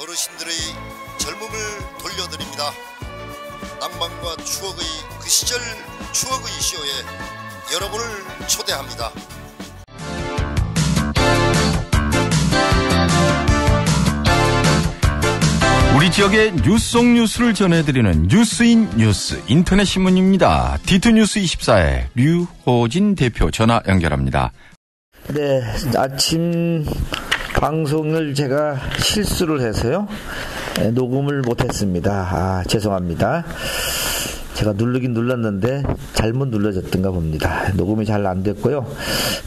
어르신들의 젊음을 돌려드립니다. 낭만과 추억의 그 시절 추억의 쇼에 여러분을 초대합니다. 우리 지역의 뉴스 속 뉴스를 전해드리는 뉴스인 뉴스 인터넷 신문입니다. 디트뉴스24의 류호진 대표 전화 연결합니다. 네, 아침 방송을 제가 실수를 해서요. 녹음을 못했습니다. 죄송합니다. 제가 누르긴 눌렀는데 잘못 눌러졌던가 봅니다. 녹음이 잘 안 됐고요.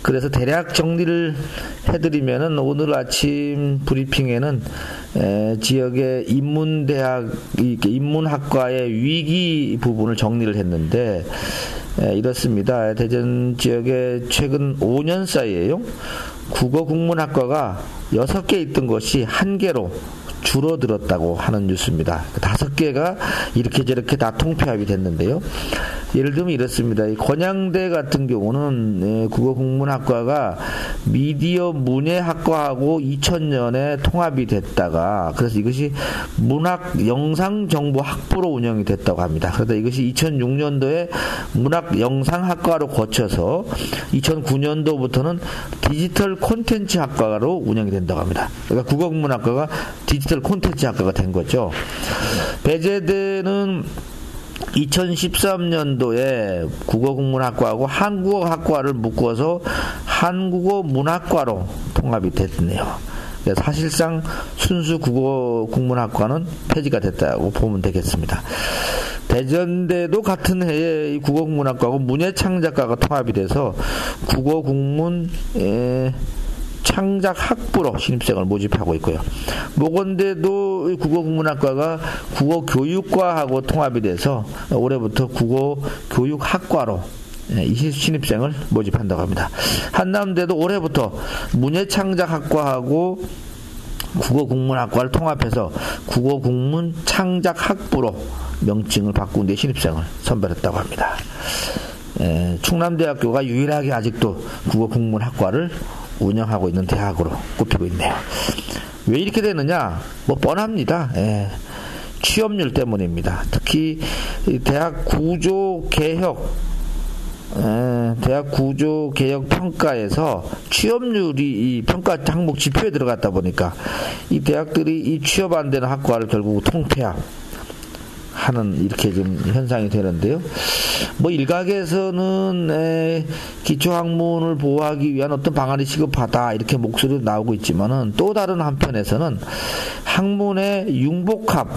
그래서 대략 정리를 해드리면은 오늘 아침 브리핑에는 지역의 인문학과의 위기 부분을 정리를 했는데 이렇습니다. 대전 지역에 최근 5년 사이에요. 국어국문학과가 6개 있던 것이 1개로 줄어들었다고 하는 뉴스입니다. 5개가 이렇게 저렇게 다 통폐합이 됐는데요. 예를 들면 이렇습니다. 이 건양대 같은 경우는 국어국문학과가 미디어 문예학과하고 2000년에 통합이 됐다가 그래서 이것이 문학영상정보학부로 운영이 됐다고 합니다. 그러다 이것이 2006년도에 문학영상학과로 거쳐서 2009년도부터는 디지털 콘텐츠 학과로 운영이 된다고 합니다. 그러니까 국어국문학과가 디지털 콘텐츠 학과가 된 거죠. 배재대는 2013년도에 국어국문학과하고 한국어학과를 묶어서 한국어문학과로 통합이 됐네요. 사실상 순수 국어국문학과는 폐지가 됐다고 보면 되겠습니다. 대전대도 같은 해에 국어국문학과하고 문예창작과가 통합이 돼서 국어국문 창작학부로 신입생을 모집하고 있고요. 모건대도 국어국문학과가 국어교육과하고 통합이 돼서 올해부터 국어교육학과로 신입생을 모집한다고 합니다. 한남대도 올해부터 문예창작학과하고 국어국문학과를 통합해서 국어국문창작학부로 명칭을 바꾼 뒤에 신입생을 선발했다고 합니다. 충남대학교가 유일하게 아직도 국어국문학과를 운영하고 있는 대학으로 꼽히고 있네요. 왜 이렇게 되느냐? 뻔합니다. 취업률 때문입니다. 특히 대학 구조 개혁 평가에서 취업률이 이 평가 항목 지표에 들어갔다 보니까 이 대학들이 이 취업 안 되는 학과를 결국 통폐합 하는 이렇게 좀 현상이 되는데요. 일각에서는 기초학문을 보호하기 위한 어떤 방안이 시급하다 이렇게 목소리도 나오고 있지만은 또 다른 한편에서는 학문의 융복합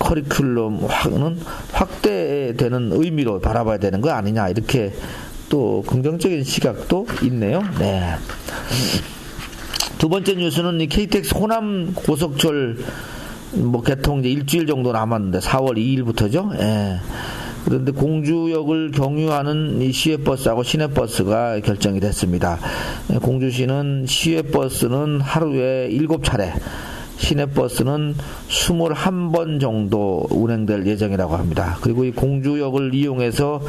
커리큘럼은 확대되는 의미로 바라봐야 되는 거 아니냐 이렇게 또 긍정적인 시각도 있네요. 네. 두 번째 뉴스는 이 KTX 호남 고속철 개통 이제 일주일 정도 남았는데 4월 2일부터죠. 그런데 공주역을 경유하는 이 시외버스하고 시내버스가 결정이 됐습니다. 공주시는 시외버스는 하루에 7차례, 시내버스는 21번 정도 운행될 예정이라고 합니다. 그리고 이 공주역을 이용해서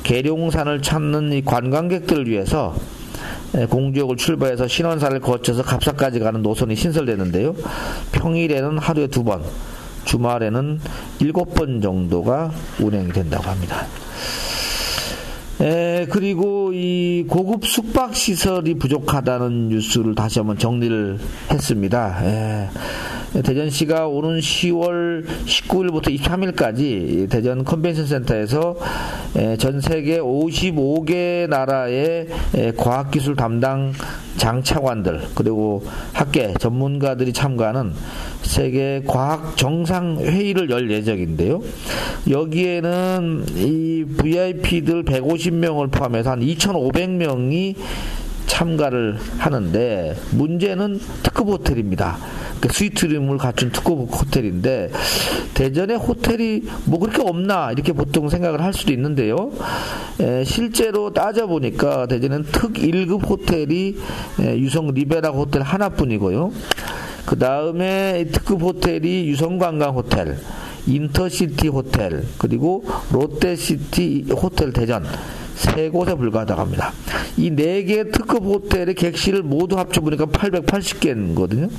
계룡산을 찾는 이 관광객들을 위해서 공주역을 출발해서 신원사를 거쳐서 갑사까지 가는 노선이 신설되는데요. 평일에는 하루에 2번, 주말에는 7번 정도가 운행이 된다고 합니다. 그리고 이 고급 숙박시설이 부족하다는 뉴스를 다시 한번 정리를 했습니다. 대전시가 오는 10월 19일부터 23일까지 대전 컨벤션센터에서 전 세계 55개 나라의 과학기술 담당 장차관들 그리고 학계 전문가들이 참가하는 세계 과학 정상회의를 열 예정인데요. 여기에는 이 VIP들 150명을 포함해서 한 2,500명이 참가를 하는데 문제는 특급 호텔입니다. 스위트룸을 갖춘 특급 호텔인데 대전에 호텔이 그렇게 없나 이렇게 보통 생각을 할 수도 있는데요. 실제로 따져보니까 대전은 특 1급 호텔이 유성 리베라 호텔 하나뿐이고요. 그 다음에 특급 호텔이 유성관광 호텔, 인터시티 호텔, 그리고 롯데시티 호텔 대전 3곳에 불과하다고 합니다. 이 4개 특급 호텔의 객실을 모두 합쳐보니까 880개거든요.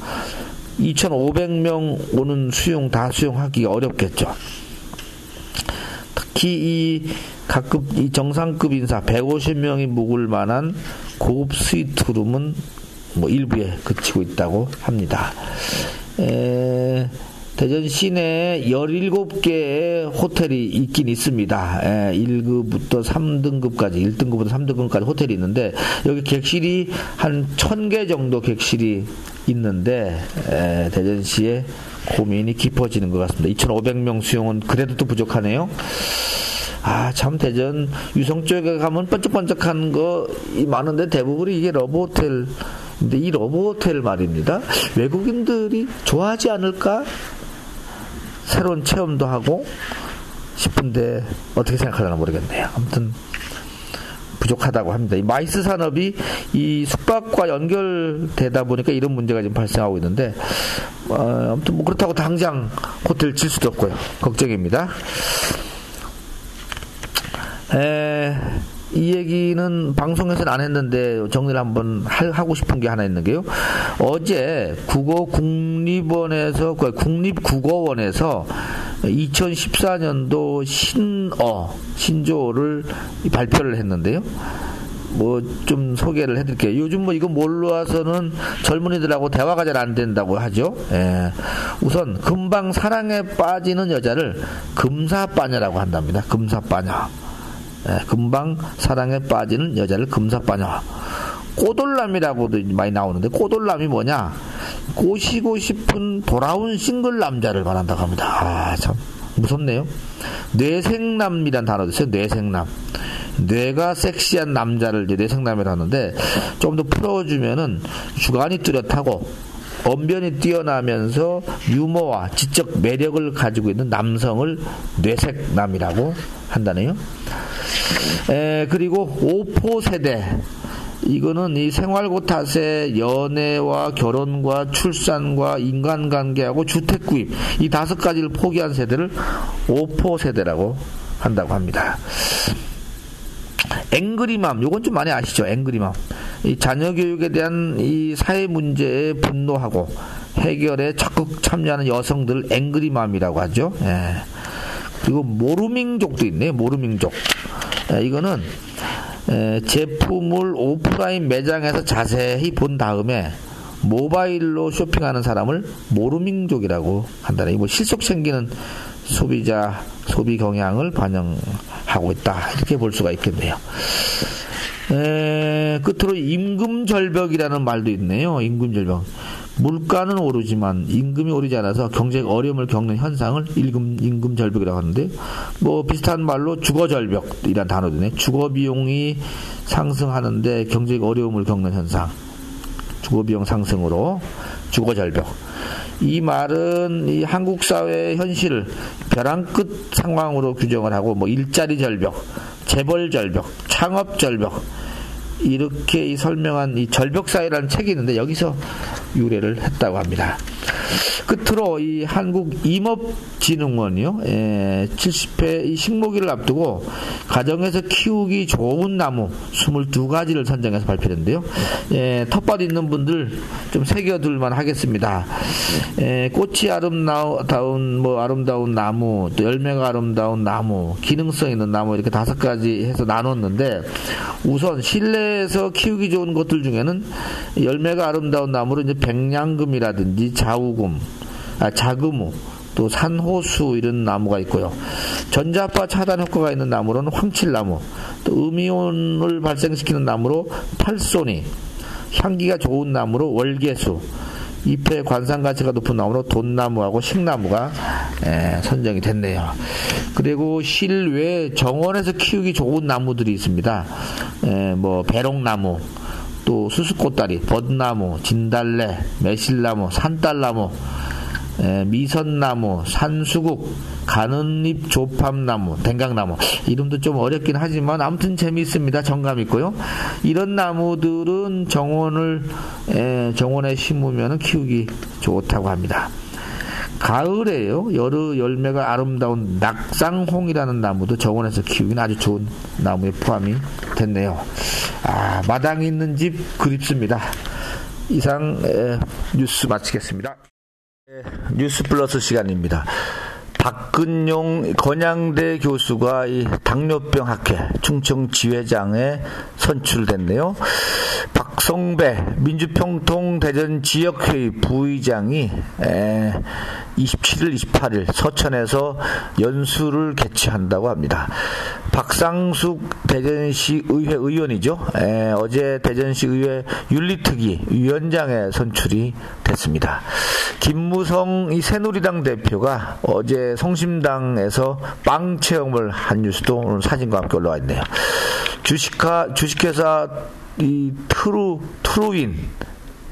2,500명 오는 수용 다 수용하기가 어렵겠죠. 특히 이 각급 이 정상급 인사 150명이 묵을 만한 고급 스위트룸은 뭐 일부에 그치고 있다고 합니다. 대전 시내에 17개의 호텔이 있긴 있습니다. 1급부터 3등급까지, 1등급부터 3등급까지 호텔이 있는데, 여기 객실이 한 1000개 정도 객실이 있는데, 대전시에 고민이 깊어지는 것 같습니다. 2,500명 수용은 그래도 또 부족하네요. 참 대전 유성 쪽에 가면 번쩍번쩍한 거 많은데 대부분이 이게 러브호텔. 근데 이 러브호텔 말입니다. 외국인들이 좋아하지 않을까? 새로운 체험도 하고 싶은데 어떻게 생각하려나 모르겠네요. 아무튼 부족하다고 합니다. 이 마이스 산업이 이 숙박과 연결되다 보니까 이런 문제가 지금 발생하고 있는데 아무튼 뭐 그렇다고 당장 호텔 질 수도 없고요. 걱정입니다. 이 얘기는 방송에서는 안 했는데 정리를 한번 하고 싶은 게 하나 있는 게요. 어제 국립국어원에서 2014년도 신조어를 발표를 했는데요. 뭐 좀 소개를 해드릴게요. 요즘 뭐 이거 몰라서는 젊은이들하고 대화가 잘 안 된다고 하죠. 우선 금방 사랑에 빠지는 여자를 금사빠녀라고 한답니다. 금사빠녀. 금방 사랑에 빠지는 여자를 금사빠녀. 꼬돌남이라고도 많이 나오는데 꼬돌남이 뭐냐? 꼬시고 싶은 돌아온 싱글 남자를 말한다고 합니다. 참 무섭네요. 뇌생남이란 단어도 있어요. 뇌생남. 뇌가 섹시한 남자를 이제 뇌생남이라고 하는데 좀 더 풀어주면은 주관이 뚜렷하고 언변이 뛰어나면서 유머와 지적 매력을 가지고 있는 남성을 뇌색남이라고 한다네요. 그리고 오포 세대. 이거는 이 생활고 탓에 연애와 결혼과 출산과 인간관계하고 주택 구입 이 5가지를 포기한 세대를 오포 세대라고 한다고 합니다. 앵그리맘, 요건 좀 많이 아시죠? 앵그리맘. 이 자녀 교육에 대한 이 사회 문제에 분노하고 해결에 적극 참여하는 여성들을 앵그리맘이라고 하죠. 그리고 모르밍족도 있네요. 모르밍족. 이거는 제품을 오프라인 매장에서 자세히 본 다음에 모바일로 쇼핑하는 사람을 모르밍족이라고 한다네. 뭐 실속 챙기는 소비자 소비 경향을 반영하고 있다. 이렇게 볼 수가 있겠네요. 끝으로 임금절벽이라는 말도 있네요. 임금절벽. 물가는 오르지만 임금이 오르지 않아서 경제적 어려움을 겪는 현상을 임금절벽이라고 하는데 뭐 비슷한 말로 주거절벽이라는 단어도 있네. 주거비용이 상승하는데 경제적 어려움을 겪는 현상. 주거비용 상승으로 주거절벽. 이 말은 이 한국 사회의 현실을 벼랑 끝 상황으로 규정을 하고 뭐 일자리 절벽, 재벌 절벽, 창업 절벽 이렇게 이 설명한 이 절벽 사회라는 책이 있는데 여기서 유래를 했다고 합니다. 끝으로 이 한국임업진흥원이요, 70회 이 식목일을 앞두고 가정에서 키우기 좋은 나무 22가지를 선정해서 발표했는데요. 텃밭 있는 분들 좀 새겨둘만 하겠습니다. 꽃이 아름다운 나무, 또 열매가 아름다운 나무, 기능성 있는 나무 이렇게 5가지 해서 나눴는데 우선 실내에서 키우기 좋은 것들 중에는 열매가 아름다운 나무로 이제 백냥금이라든지 자금우, 또 산호수 이런 나무가 있고요. 전자파 차단 효과가 있는 나무로는 황칠나무, 또 음이온을 발생시키는 나무로 팔소니, 향기가 좋은 나무로 월계수, 잎의 관상 가치가 높은 나무로 돈나무하고 식나무가 선정이 됐네요. 그리고 실외 정원에서 키우기 좋은 나무들이 있습니다. 뭐 배롱나무, 또 수수꽃다리, 벚나무, 진달래, 매실나무, 산딸나무, 미선나무, 산수국, 가는잎 조팝나무, 댕강나무. 이름도 좀 어렵긴 하지만 아무튼 재미있습니다. 정감 있고요. 이런 나무들은 정원에 심으면 키우기 좋다고 합니다. 가을에요. 여러 열매가 아름다운 낙상홍이라는 나무도 정원에서 키우기는 아주 좋은 나무에 포함이 됐네요. 마당이 있는 집 그립습니다. 이상 뉴스 마치겠습니다. 뉴스 플러스 시간입니다. 박근용 건양대 교수가 이 당뇨병 학회 충청지회장에 선출됐네요. 박성배 민주평통 대전 지역회의 부의장이 27일, 28일 서천에서 연수를 개최한다고 합니다. 박상숙 대전시 의회 의원이죠. 어제 대전시 의회 윤리특위 위원장에 선출이 됐습니다. 김무성 이 새누리당 대표가 어제 성심당에서 빵 체험을 한 뉴스도 오늘 사진과 함께 올라와 있네요. 주식회사 이 트루윈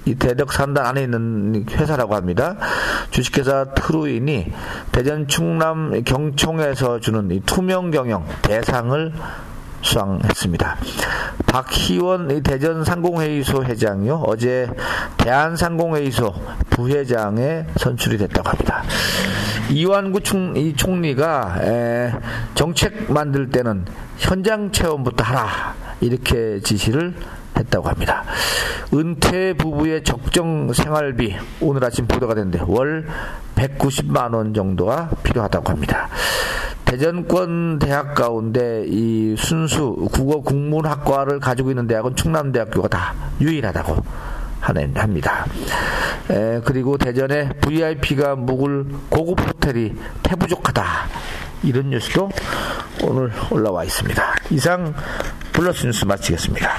이 대덕 산단 안에 있는 회사라고 합니다. 주식회사 트루윈이 대전 충남 경총에서 주는 이 투명 경영 대상을 수상했습니다. 박희원 대전 상공회의소 회장이요. 어제 대한상공회의소 부회장에 선출이 됐다고 합니다. 이완구 총리가 정책 만들 때는 현장 체험부터 하라 이렇게 지시를 했다고 합니다. 은퇴 부부의 적정 생활비 오늘 아침 보도가 됐는데 월 190만 원 정도가 필요하다고 합니다. 대전권 대학 가운데 이 순수 국어 국문학과를 가지고 있는 대학은 충남대학교가 다 유일하다고 합니다. 그리고 대전에 VIP가 묵을 고급 호텔이 태부족하다 이런 뉴스도 오늘 올라와 있습니다. 이상 플러스 뉴스 마치겠습니다.